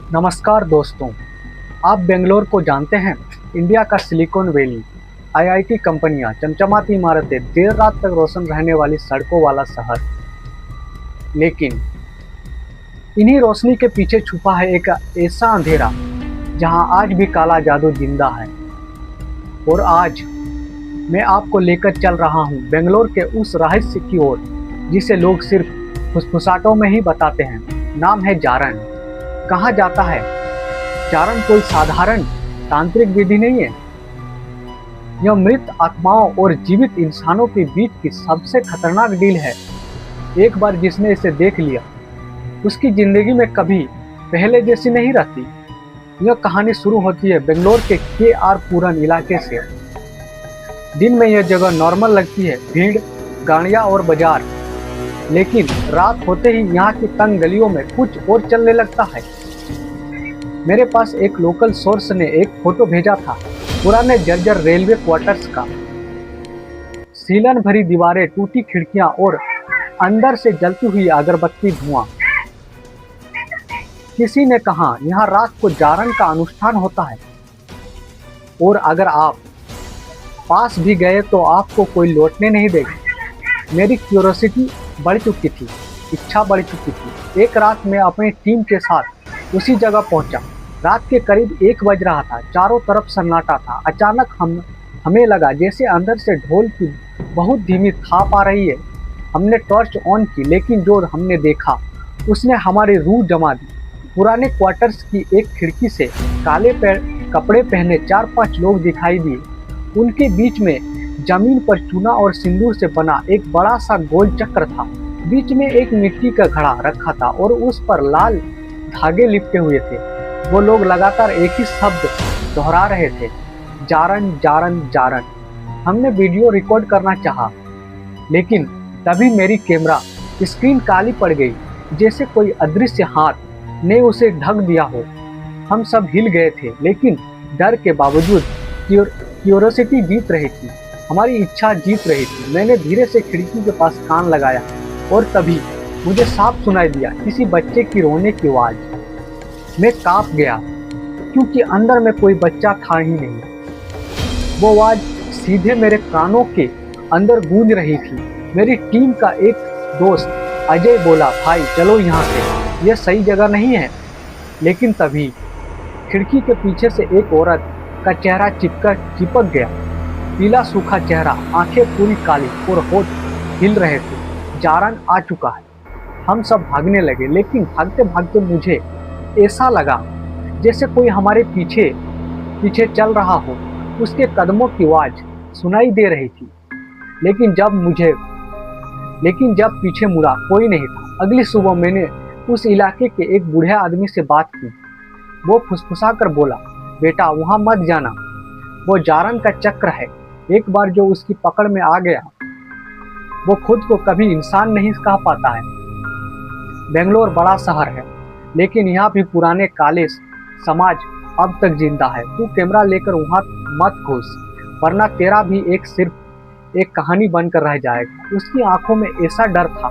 नमस्कार दोस्तों। आप बेंगलोर को जानते हैं। इंडिया का सिलिकॉन वैली, आईआईटी कंपनियां, चमचमाती इमारतें, देर रात तक रोशन रहने वाली सड़कों वाला शहर। लेकिन इन्हीं रोशनी के पीछे छुपा है एक ऐसा अंधेरा जहां आज भी काला जादू जिंदा है। और आज मैं आपको लेकर चल रहा हूं बेंगलोर के उस रहस्य की ओर जिसे लोग सिर्फ फुसफुसाहटों में ही बताते हैं। नाम है जारण। कहा जाता है चारण कोई साधारण तांत्रिक विधि नहीं है। यह मृत आत्माओं और जीवित इंसानों के बीच की सबसे खतरनाक डील है। एक बार जिसने इसे देख लिया उसकी जिंदगी में कभी पहले जैसी नहीं रहती। यह कहानी शुरू होती है बेंगलोर के आर पुरन इलाके से। दिन में यह जगह नॉर्मल लगती है, भीड़, गाड़ियां और बाजार। लेकिन रात होते ही यहाँ की तंग गलियों में कुछ और चलने लगता है। मेरे पास एक लोकल सोर्स ने एक फोटो भेजा था पुराने जर्जर रेलवे क्वार्टर्स का। सीलन भरी दीवारें, टूटी खिड़कियां और अंदर से जलती हुई अगरबत्ती धुआं। किसी ने कहा यहाँ रात को जागरण का अनुष्ठान होता है और अगर आप पास भी गए तो आपको कोई लौटने नहीं देगा। मेरी क्यूरोसिटी बढ़ चुकी थी, इच्छा बढ़ चुकी थी। एक रात मैं अपनी टीम के साथ उसी जगह पहुंचा। रात के करीब 1 बज रहा था, चारों तरफ सन्नाटा था। अचानक हमें लगा जैसे अंदर से ढोल की बहुत धीमी थाप आ रही है। हमने टॉर्च ऑन की, लेकिन जो हमने देखा उसने हमारी रूह जमा दी। पुराने क्वार्टर्स की एक खिड़की से काले कपड़े पहने 4-5 लोग दिखाई दिए। उनके बीच में जमीन पर चूना और सिंदूर से बना एक बड़ा सा गोल चक्र था। बीच में एक मिट्टी का घड़ा रखा था और उस पर लाल धागे लिपटे हुए थे। वो लोग लगातार एक ही शब्द दोहरा रहे थे, जारण जारण जारण। हमने वीडियो रिकॉर्ड करना चाहा, लेकिन तभी मेरी कैमरा स्क्रीन काली पड़ गई, जैसे कोई अदृश्य हाथ ने उसे ढक दिया हो। हम सब हिल गए थे, लेकिन डर के बावजूद क्यूरोसिटी जीत रही थी, हमारी इच्छा जीत रही थी। मैंने धीरे से खिड़की के पास कान लगाया और तभी मुझे साफ सुनाई दिया किसी बच्चे की रोने की आवाज। मैं कांप गया क्योंकि अंदर में कोई बच्चा था ही नहीं। वो आवाज सीधे मेरे कानों के अंदर गूंज रही थी। मेरी टीम का एक दोस्त अजय बोला, भाई चलो यहाँ से, यह सही जगह नहीं है। लेकिन तभी खिड़की के पीछे से एक औरत का चेहरा चिपक गया। पीला सूखा चेहरा, आंखें पूरी काली और होठ हिल रहे थे। जारण आ चुका है। हम सब भागने लगे, लेकिन भागते भागते मुझे ऐसा लगा जैसे कोई हमारे पीछे पीछे चल रहा हो। उसके कदमों की आवाज सुनाई दे रही थी, लेकिन जब पीछे मुड़ा कोई नहीं था। अगली सुबह मैंने उस इलाके के एक बूढ़े आदमी से बात की। वो फुसफुसा कर बोला, बेटा वहां मत जाना, वो जारण का चक्र है। एक बार जो उसकी पकड़ में आ गया वो खुद को कभी इंसान नहीं कह पाता है। बेंगलोर बड़ा शहर है, लेकिन यहाँ भी पुराने काले समाज अब तक जिंदा है। तू कैमरा लेकर वहां मत घुस, वरना तेरा भी सिर्फ एक कहानी बनकर रह जाएगा। उसकी आंखों में ऐसा डर था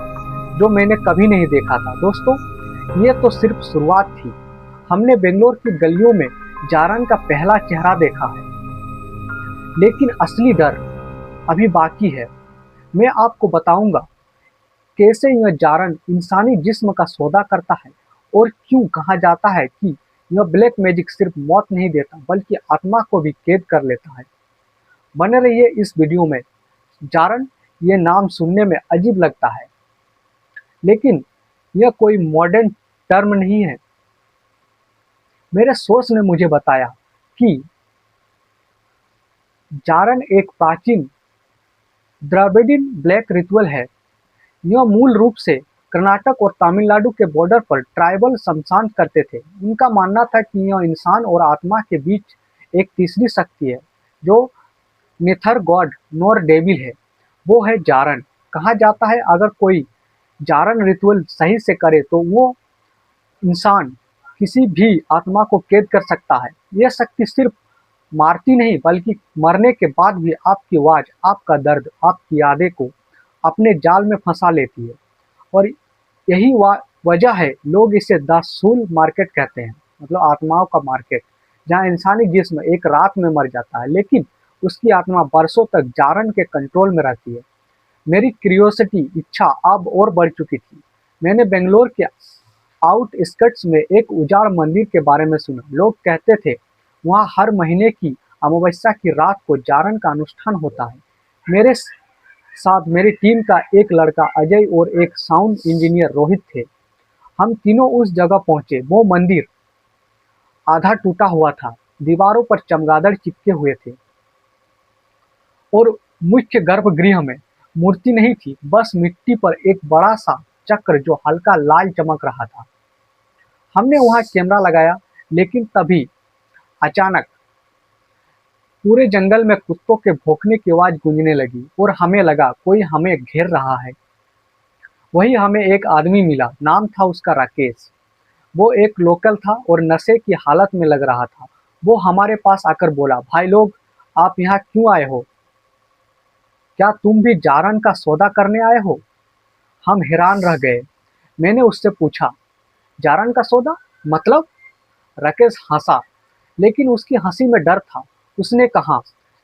जो मैंने कभी नहीं देखा था। दोस्तों, ये तो सिर्फ शुरुआत थी। हमने बेंगलोर की गलियों में जारण का पहला चेहरा देखा है, लेकिन असली डर अभी बाकी है। मैं आपको बताऊंगा कैसे यह जारण इंसानी जिस्म का सौदा करता है और क्यों कहा जाता है कि यह ब्लैक मैजिक सिर्फ मौत नहीं देता बल्कि आत्मा को भी कैद कर लेता है। बने रहिए इस वीडियो में। जारण, ये नाम सुनने में अजीब लगता है, लेकिन यह कोई मॉडर्न टर्म नहीं है। मेरे सोर्स ने मुझे बताया कि जारण एक प्राचीन द्रविडियन ब्लैक रिचुअल है। यह मूल रूप से कर्नाटक और तमिलनाडु के बॉर्डर पर ट्राइबल शमशान करते थे। उनका मानना था कि यह इंसान और आत्मा के बीच एक तीसरी शक्ति है जो नेथर गॉड नॉर डेविल है। वो है जारण। कहा जाता है अगर कोई जारण रिचुअल सही से करे तो वो इंसान किसी भी आत्मा को कैद कर सकता है। यह शक्ति सिर्फ मारती नहीं बल्कि मरने के बाद भी आपकी आवाज, आपका दर्द, आपकी यादें को अपने जाल में फंसा लेती है। और यही वजह है लोग इसे द सोल मार्केट कहते हैं। मतलब आत्माओं का मार्केट, जहाँ इंसानी जिस्म एक रात में मर जाता है लेकिन उसकी आत्मा बरसों तक जारन के कंट्रोल में रहती है। मेरी क्यूरियोसिटी इच्छा अब और बढ़ चुकी थी। मैंने बेंगलोर के आउटस्कर्ट्स में एक उजाड़ मंदिर के बारे में सुना। लोग कहते थे वहाँ हर महीने की अमावस्या की रात को जागरण का अनुष्ठान होता है। मेरे साथ मेरी टीम का एक लड़का अजय और एक साउंड इंजीनियर रोहित थे। हम तीनों उस जगह पहुंचे। वो मंदिर आधा टूटा हुआ था, दीवारों पर चमगादड़ चिपके हुए थे और मुख्य गर्भगृह में मूर्ति नहीं थी, बस मिट्टी पर एक बड़ा सा चक्र जो हल्का लाल चमक रहा था। हमने वहां कैमरा लगाया, लेकिन तभी अचानक पूरे जंगल में कुत्तों के भौंकने की आवाज गूंजने लगी और हमें लगा कोई हमें घेर रहा है। वही हमें एक आदमी मिला, नाम था उसका राकेश। वो एक लोकल था और नशे की हालत में लग रहा था। वो हमारे पास आकर बोला, भाई लोग, आप यहाँ क्यों आए हो? क्या तुम भी जारन का सौदा करने आए हो? हम हैरान रह गए। मैंने उससे पूछा, जारन का सौदा मतलब? राकेश हंसा, लेकिन उसकी हंसी में डर था। उसने कहा,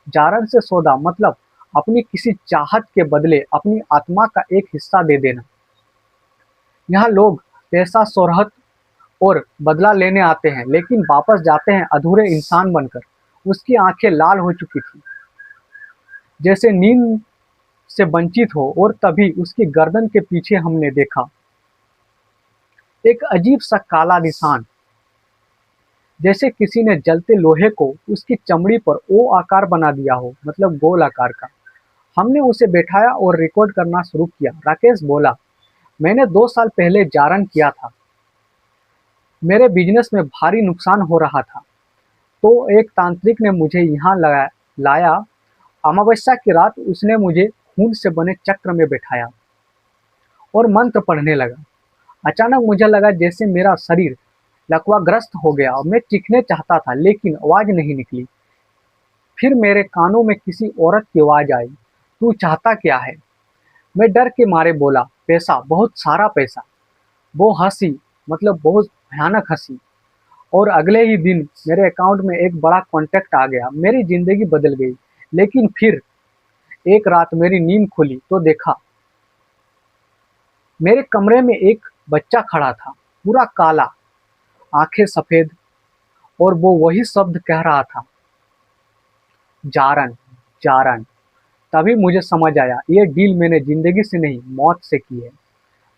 जारन से सौदा मतलब अपनी किसी चाहत के बदले अपनी आत्मा का एक हिस्सा दे देना। यहाँ लोग पैसा, शोहरत और बदला लेने आते हैं, लेकिन वापस जाते हैं अधूरे इंसान बनकर। उसकी आंखें लाल हो चुकी थी, जैसे नींद से वंचित हो, और तभी उसकी गर्दन के पीछे हमने देखा एक अजीब सा काला निशान, जैसे किसी ने जलते लोहे को उसकी चमड़ी पर ओ आकार बना दिया हो, मतलब गोल आकार का। हमने उसे बैठाया और रिकॉर्ड करना शुरू किया। राकेश बोला, मैंने 2 साल पहले जारन किया था। मेरे बिजनेस में भारी नुकसान हो रहा था, तो एक तांत्रिक ने मुझे यहाँ लाया। अमावस्या की रात उसने मुझे खून से बने चक्र में बैठाया और मंत्र पढ़ने लगा। अचानक मुझे लगा जैसे मेरा शरीर लकवाग्रस्त हो गया और मैं चीखने चाहता था, लेकिन आवाज नहीं निकली। फिर मेरे कानों में किसी औरत की आवाज आई, तू चाहता क्या है? मैं डर के मारे बोला, पैसा, बहुत सारा पैसा। वो हंसी, मतलब बहुत भयानक हंसी, और अगले ही दिन मेरे अकाउंट में एक बड़ा कॉन्ट्रैक्ट आ गया। मेरी जिंदगी बदल गई। लेकिन फिर एक रात मेरी नींद खुली तो देखा मेरे कमरे में एक बच्चा खड़ा था, पूरा काला, आंखें सफेद, और वो वही शब्द कह रहा था, जारन, जारन। तभी मुझे समझ आया, ये डील मैंने जिंदगी से नहीं, मौत से की है।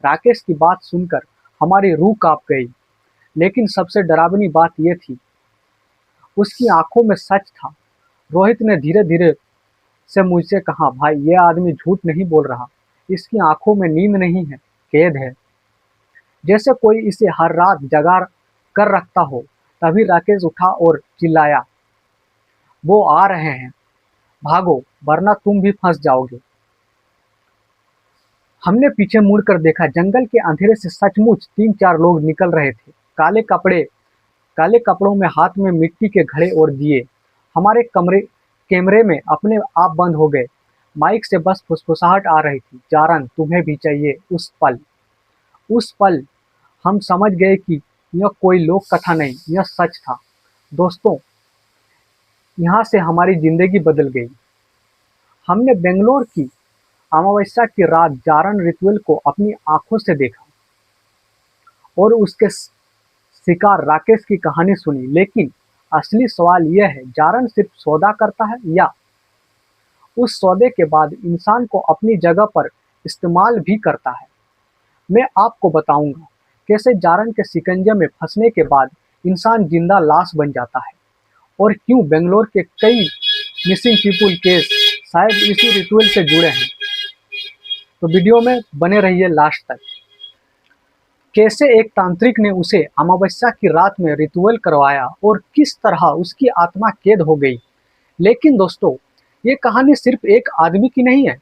राकेश की बात सुनकर हमारी रूह कांप गई, लेकिन सबसे डरावनी बात यह थी, उसकी आंखों में सच था। रोहित ने धीरे धीरे से मुझसे कहा, भाई, ये आदमी झूठ नहीं बोल रहा। इसकी आंखों में नींद नहीं है, कैद है, जैसे कोई इसे हर रात जगा कर रखता हो। तभी राकेश उठा और चिल्लाया, वो आ रहे हैं, भागो, वरना तुम भी फंस जाओगे। हमने पीछे मुड़कर देखा, जंगल के अंधेरे से सचमुच 3-4 लोग निकल रहे थे, काले कपड़ों में, हाथ में मिट्टी के घड़े और दिए। हमारे कैमरे में अपने आप बंद हो गए। माइक से बस फुसफुसाहट आ रही थी, जारन, तुम्हें भी चाहिए। उस पल हम समझ गए कि यह कोई लोक कथा नहीं, यह सच था। दोस्तों, यहाँ से हमारी जिंदगी बदल गई। हमने बेंगलोर की अमावस्या की रात जारन रिचुअल को अपनी आंखों से देखा और उसके शिकार राकेश की कहानी सुनी। लेकिन असली सवाल यह है, जारन सिर्फ सौदा करता है या उस सौदे के बाद इंसान को अपनी जगह पर इस्तेमाल भी करता है? मैं आपको बताऊंगा कैसे जारन के शिकंजे में फंसने के बाद इंसान जिंदा लाश बन जाता है, और क्यों बेंगलोर के कई मिसिंग पीपुल केस शायद इसी रिचुअल से जुड़े हैं। तो वीडियो में बने रहिए लास्ट तक। कैसे एक तांत्रिक ने उसे अमावस्या की रात में रिचुअल करवाया और किस तरह उसकी आत्मा कैद हो गई। लेकिन दोस्तों, ये कहानी सिर्फ एक आदमी की नहीं है।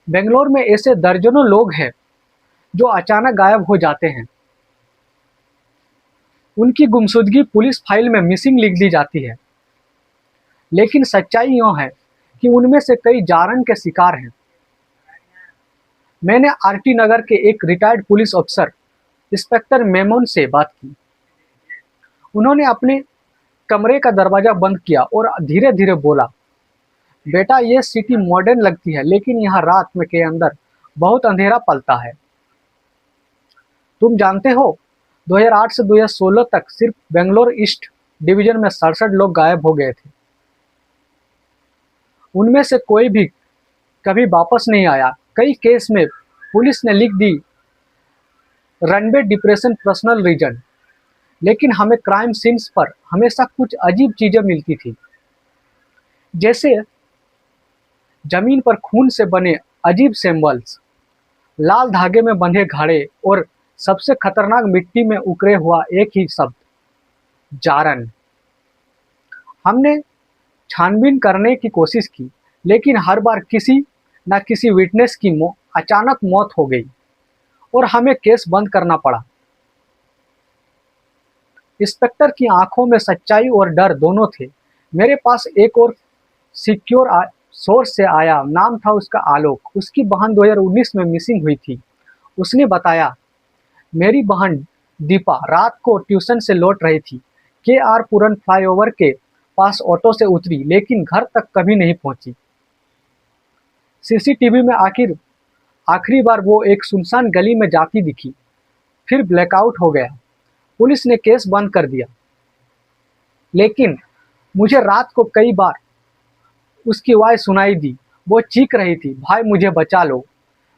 बेंगलोर में ऐसे दर्जनों लोग हैं जो अचानक गायब हो जाते हैं। उनकी गुमशुदगी पुलिस फाइल में मिसिंग लिख दी जाती है, लेकिन सच्चाई यूं है कि उनमें से कई जारन के शिकार हैं। मैंने आरटी नगर के एक रिटायर्ड पुलिस अफसर इंस्पेक्टर मेमन से बात की। उन्होंने अपने कमरे का दरवाज़ा बंद किया और धीरे-धीरे बोला, बेटा ये सिटी मॉडर्न लगती है लेकिन यहाँ रात में के अंदर बहुत अंधेरा पलता है। तुम जानते हो 2008 से 2016 तक सिर्फ बेंगलोर ईस्ट डिवीजन में 67 लोग गायब हो गए थे। उनमें से कोई भी कभी वापस नहीं आया। कई केस में पुलिस ने लिख दी रनवे डिप्रेशन पर्सनल रीजन, लेकिन हमें क्राइम सीन्स पर हमेशा कुछ अजीब चीजें मिलती थी, जैसे जमीन पर खून से बने अजीब सिंबल्स, लाल धागे में बंधे घड़े और सबसे खतरनाक मिट्टी में उकरे हुआ एक ही शब्द, जारन। हमने छानबीन करने की कोशिश की, लेकिन हर बार किसी न किसी विटनेस की अचानक मौत हो गई और हमें केस बंद करना पड़ा। इंस्पेक्टर की आंखों में सच्चाई और डर दोनों थे। मेरे पास एक और सिक्योर सोर्स से आया, नाम था उसका आलोक। उसकी बहन 2019 में मिसिंग हुई थी। उसने बताया, मेरी बहन दीपा रात को ट्यूशन से लौट रही थी। के आर पुरन फ्लाईओवर के पास ऑटो से उतरी, लेकिन घर तक कभी नहीं पहुंची। सीसीटीवी में आखिरी बार वो एक सुनसान गली में जाती दिखी, फिर ब्लैकआउट हो गया। पुलिस ने केस बंद कर दिया, लेकिन मुझे रात को कई बार उसकी आवाज़ सुनाई दी। वो चीख रही थी, भाई मुझे बचा लो।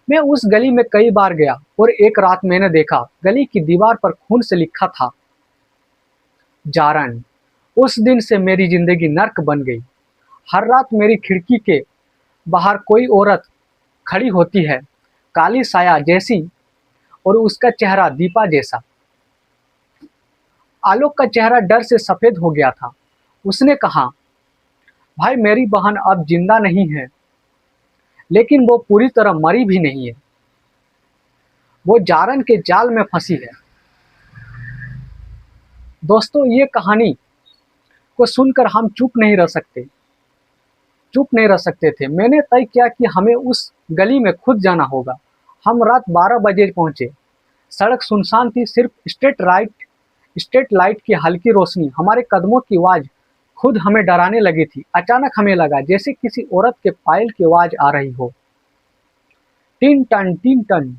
मैं उस गली में कई बार गया और एक रात मैंने देखा, गली की दीवार पर खून से लिखा था, जारन। उस दिन से मेरी जिंदगी नर्क बन गई। हर रात मेरी खिड़की के बाहर कोई औरत खड़ी होती है, काली साया जैसी, और उसका चेहरा दीपा जैसा। आलोक का चेहरा डर से सफेद हो गया था। उसने कहा, भाई मेरी बहन अब जिंदा नहीं है, लेकिन वो पूरी तरह मरी भी नहीं है। वो जारन के जाल में फंसी है। दोस्तों, ये कहानी को सुनकर हम चुप नहीं रह सकते थे। मैंने तय किया कि हमें उस गली में खुद जाना होगा। हम रात 12 बजे पहुंचे। सड़क सुनसान थी, सिर्फ स्ट्रीट लाइट की हल्की रोशनी। हमारे कदमों की आवाज़ खुद हमें डराने लगी थी। अचानक हमें लगा जैसे किसी औरत के पायल की आवाज़ आ रही हो। टिन टन टिन टन।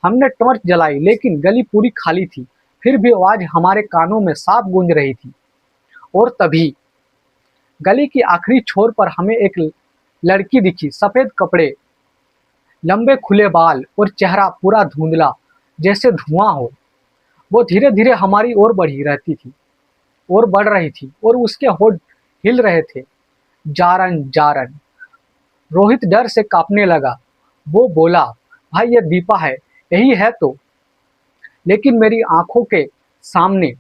हमने टॉर्च जलाई, लेकिन गली पूरी खाली थी। फिर भी आवाज़ हमारे कानों में साफ गूंज रही थी। और तभी गली की आखिरी छोर पर हमें एक लड़की दिखी। सफ़ेद कपड़े, लंबे खुले बाल और चेहरा पूरा धुंधला, जैसे धुआं हो। वो धीरे धीरे हमारी ओर बढ़ रही थी और उसके होठ हिल रहे थे। जारन जारन। रोहित डर से कांपने लगा। वो बोला, भाई ये दीपा है, यही है तो। लेकिन मेरी आंखों के सामने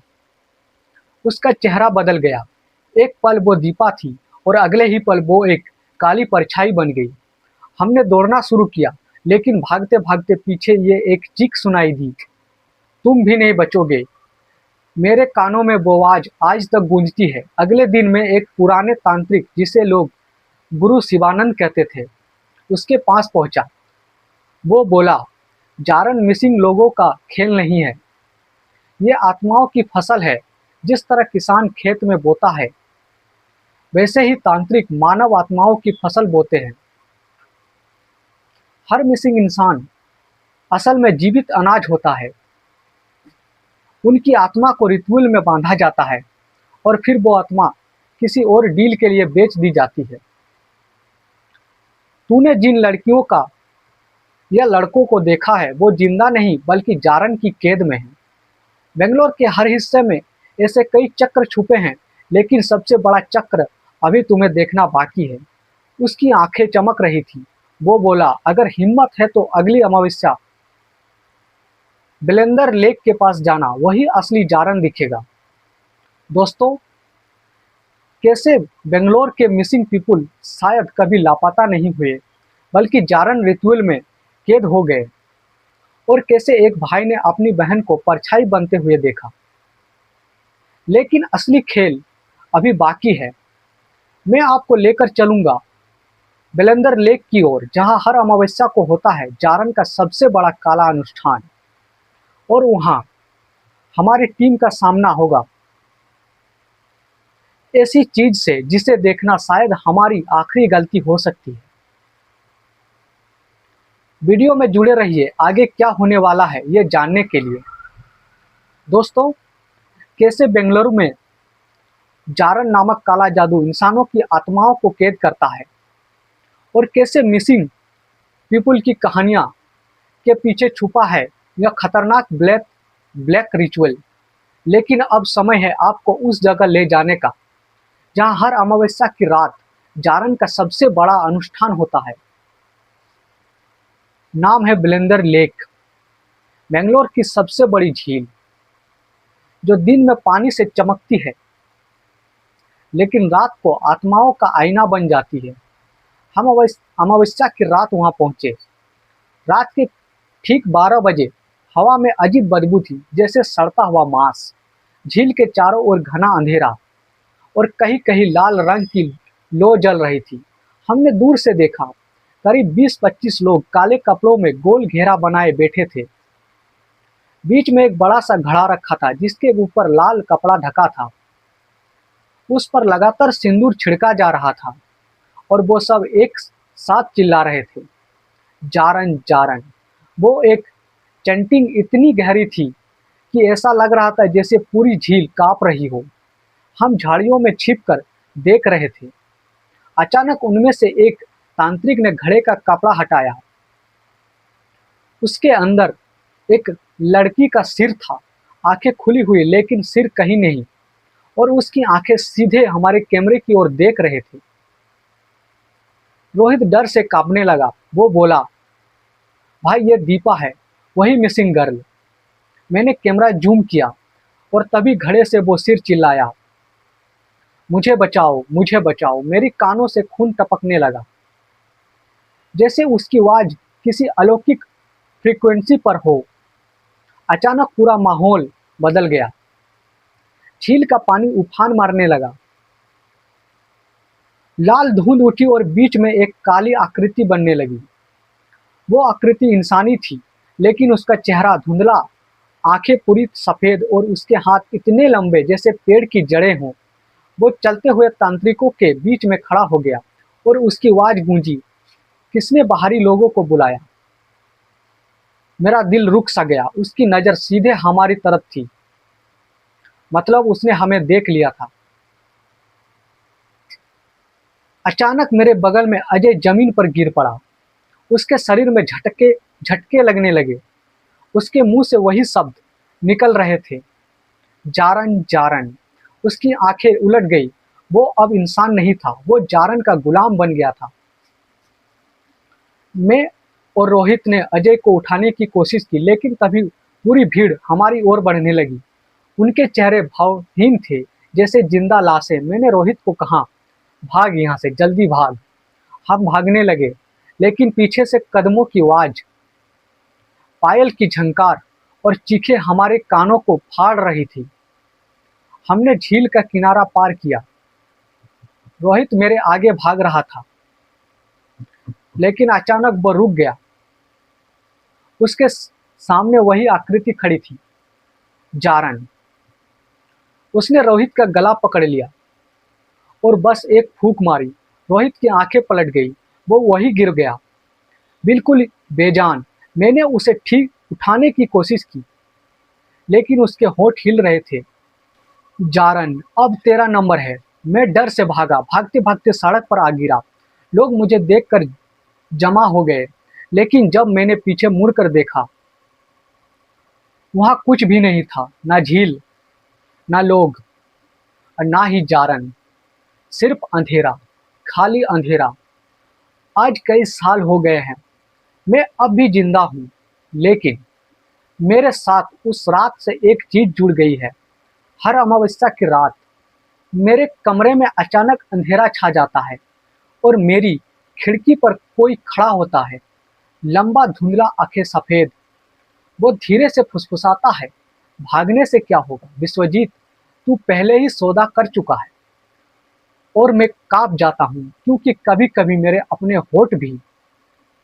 उसका चेहरा बदल गया। एक पल वो दीपा थी और अगले ही पल वो एक काली परछाई बन गई। हमने दौड़ना शुरू किया, लेकिन भागते भागते पीछे ये एक चीख सुनाई दी, तुम भी नहीं बचोगे। मेरे कानों में वो आवाज आज तक गूंजती है। अगले दिन मैं एक पुराने तांत्रिक, जिसे लोग गुरु शिवानंद कहते थे, उसके पास पहुंचा। वो बोला, जारन मिसिंग लोगों का खेल नहीं है, ये आत्माओं की फसल है। जिस तरह किसान खेत में बोता है, वैसे ही तांत्रिक मानव आत्माओं की फसल बोते हैं। हर मिसिंग इंसान असल में जीवित अनाज होता है। उनकी आत्मा को रितुअल में बांधा जाता है और फिर वो आत्मा किसी और डील के लिए बेच दी जाती है। तूने जिन लड़कियों का या लड़कों को देखा है, वो जिंदा नहीं बल्कि जारन की कैद में है। बेंगलोर के हर हिस्से में ऐसे कई चक्र छुपे हैं, लेकिन सबसे बड़ा चक्र अभी तुम्हें देखना बाकी है। उसकी आंखें चमक रही थी। वो बोला, अगर हिम्मत है तो अगली अमावस्या बेलेंदर लेक के पास जाना, वही असली जारन दिखेगा। दोस्तों, कैसे बेंगलोर के मिसिंग पीपुल शायद कभी लापता नहीं हुए, बल्कि जारन रितुअल में कैद हो गए, और कैसे एक भाई ने अपनी बहन को परछाई बनते हुए देखा। लेकिन असली खेल अभी बाकी है। मैं आपको लेकर चलूंगा बेलेंदर लेक की ओर, जहां हर अमावस्या को होता है जारन का सबसे बड़ा काला अनुष्ठान। और वहां हमारी टीम का सामना होगा ऐसी चीज से जिसे देखना शायद हमारी आखिरी गलती हो सकती है। वीडियो में जुड़े रहिए आगे क्या होने वाला है ये जानने के लिए। दोस्तों, कैसे बेंगलुरु में जारन नामक काला जादू इंसानों की आत्माओं को कैद करता है और कैसे मिसिंग पीपल की कहानियां के पीछे छुपा है यह खतरनाक ब्लैक रिचुअल। लेकिन अब समय है आपको उस जगह ले जाने का जहां हर अमावस्या की रात जारन का सबसे बड़ा अनुष्ठान होता है। नाम है ब्लेंडर लेक, बेंगलोर की सबसे बड़ी झील जो दिन में पानी से चमकती है लेकिन रात को आत्माओं का आईना बन जाती है। हम अमावस्या की रात वहां पहुंचे। रात के ठीक 12 बजे हवा में अजीब बदबू थी, जैसे सड़ता हुआ मांस। झील के चारों ओर घना अंधेरा और कहीं कहीं लाल रंग की लो जल रही थी। हमने दूर से देखा, करीब 20-25 लोग काले कपड़ों में गोल घेरा बनाए बैठे थे। बीच में एक बड़ा सा घड़ा रखा था जिसके ऊपर लाल कपड़ा ढका था। उस पर लगातार सिंदूर छिड़का जा रहा था और वो सब एक साथ चिल्ला रहे थे, जारन जारन। वो एक चैंटिंग इतनी गहरी थी कि ऐसा लग रहा था जैसे पूरी झील कांप रही हो। हम झाड़ियों में छिपकर देख रहे थे। अचानक उनमें से एक तांत्रिक ने घड़े का कपड़ा हटाया। उसके अंदर एक लड़की का सिर था, आंखें खुली हुई लेकिन सिर कहीं नहीं, और उसकी आंखें सीधे हमारे कैमरे की ओर देख रहे थे। रोहित डर से कांपने लगा। वो बोला, भाई ये दीपा है, वही मिसिंग गर्ल। मैंने कैमरा जूम किया और तभी घड़े से वो सिर चिल्लाया, मुझे बचाओ मुझे बचाओ। मेरी कानों से खून टपकने लगा, जैसे उसकी आवाज किसी अलौकिक फ्रीक्वेंसी पर हो। अचानक पूरा माहौल बदल गया। झील का पानी उफान मारने लगा। लाल धुंध उठी और बीच में एक काली आकृति बनने लगी। वो आकृति इंसानी थी लेकिन उसका चेहरा धुंधला, आंखें पूरी सफेद और उसके हाथ इतने लंबे जैसे पेड़ की जड़ें हों। वो चलते हुए तांत्रिकों के बीच में खड़ा हो गया और उसकी आवाज गूंजी, किसने बाहरी लोगों को बुलाया? मेरा दिल रुक सा गया। उसकी नज़र सीधे हमारी तरफ थी, मतलब उसने हमें देख लिया था। अचानक मेरे बगल में अजय जमीन पर गिर पड़ा। उसके शरीर में झटके झटके लगने लगे। उसके मुंह से वही शब्द निकल रहे थे, जारन जारन। उसकी आंखें उलट गई। वो अब इंसान नहीं था, वो जारन का गुलाम बन गया था। मैं और रोहित ने अजय को उठाने की कोशिश की लेकिन तभी पूरी भीड़ हमारी ओर बढ़ने लगी। उनके चेहरे भावहीन थे, जैसे जिंदा लाशें। मैंने रोहित को कहा, भाग यहाँ से, जल्दी भाग। हम भागने लगे लेकिन पीछे से कदमों की आवाज, पायल की झंकार और चीखें हमारे कानों को फाड़ रही थी। हमने झील का किनारा पार किया। रोहित मेरे आगे भाग रहा था लेकिन अचानक वो रुक गया। उसके सामने वही आकृति खड़ी थी, जारन। उसने रोहित का गला पकड़ लिया और बस एक फूंक मारी। रोहित की आंखें पलट गई। वो वही गिर गया, बिल्कुल बेजान। मैंने उसे ठीक उठाने की कोशिश की लेकिन उसके होंठ हिल रहे थे। जारन, अब तेरा नंबर है। मैं डर से भागा, भागते भागते सड़क पर आ गिरा। लोग मुझे देखकर जमा हो गए लेकिन जब मैंने पीछे मुड़कर देखा, वहां कुछ भी नहीं था, ना झील, ना लोग और ना ही जारन। सिर्फ अंधेरा, खाली अंधेरा। आज कई साल हो गए हैं, मैं अब भी जिंदा हूँ, लेकिन मेरे साथ उस रात से एक चीज जुड़ गई है। हर अमावस्या की रात मेरे कमरे में अचानक अंधेरा छा जाता है और मेरी खिड़की पर कोई खड़ा होता है, लंबा धुंधला, आंखें सफेद। वो धीरे से फुसफुसाता है, भागने से क्या होगा विश्वजीत, तू पहले ही सौदा कर चुका है। और मैं कांप जाता हूँ क्योंकि कभी कभी मेरे अपने होठ भी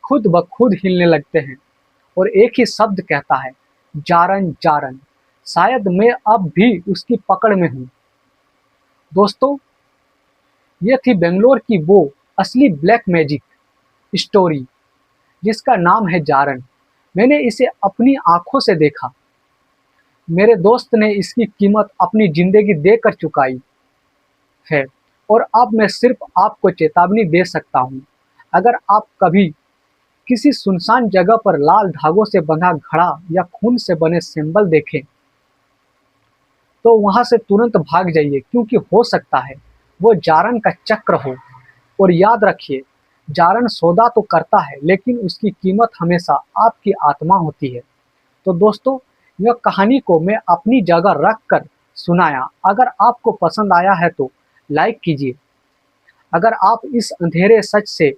खुद ब खुद हिलने लगते हैं और एक ही शब्द कहता है, जारन जारन। शायद मैं अब भी उसकी पकड़ में हूँ। दोस्तों, ये थी बेंगलोर की वो असली ब्लैक मैजिक स्टोरी जिसका नाम है जारन। मैंने इसे अपनी आंखों से देखा। मेरे दोस्त ने इसकी कीमत अपनी जिंदगी देकर चुकाई है और अब मैं सिर्फ आपको चेतावनी दे सकता हूँ। अगर आप कभी किसी सुनसान जगह पर लाल धागों से बंधा घड़ा या खून से बने सिंबल देखें तो वहां से तुरंत भाग जाइए, क्योंकि हो सकता है वो जारन का चक्र हो। और याद रखिए, जारन सौदा तो करता है लेकिन उसकी कीमत हमेशा आपकी आत्मा होती है। तो दोस्तों, यह कहानी को मैं अपनी जगह रख कर सुनाया। अगर आपको पसंद आया है तो लाइक कीजिए। अगर आप इस अंधेरे सच से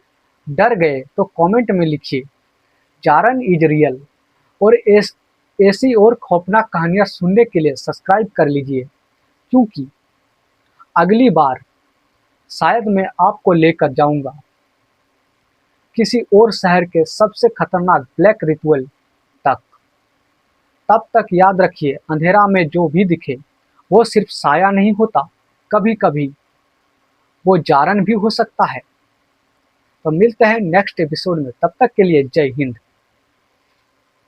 डर गए तो कमेंट में लिखिए जारन इज रियल। और ऐसी और खौफनाक कहानियां सुनने के लिए सब्सक्राइब कर लीजिए, क्योंकि अगली बार शायद मैं आपको लेकर जाऊंगा किसी और शहर के सबसे खतरनाक ब्लैक रिचुअल तक। तब तक याद रखिए, अंधेरा में जो भी दिखे वो सिर्फ साया नहीं होता, कभी कभी वो जारन भी हो सकता है। तो मिलते हैं नेक्स्ट एपिसोड में, तब तक के लिए जय हिंद।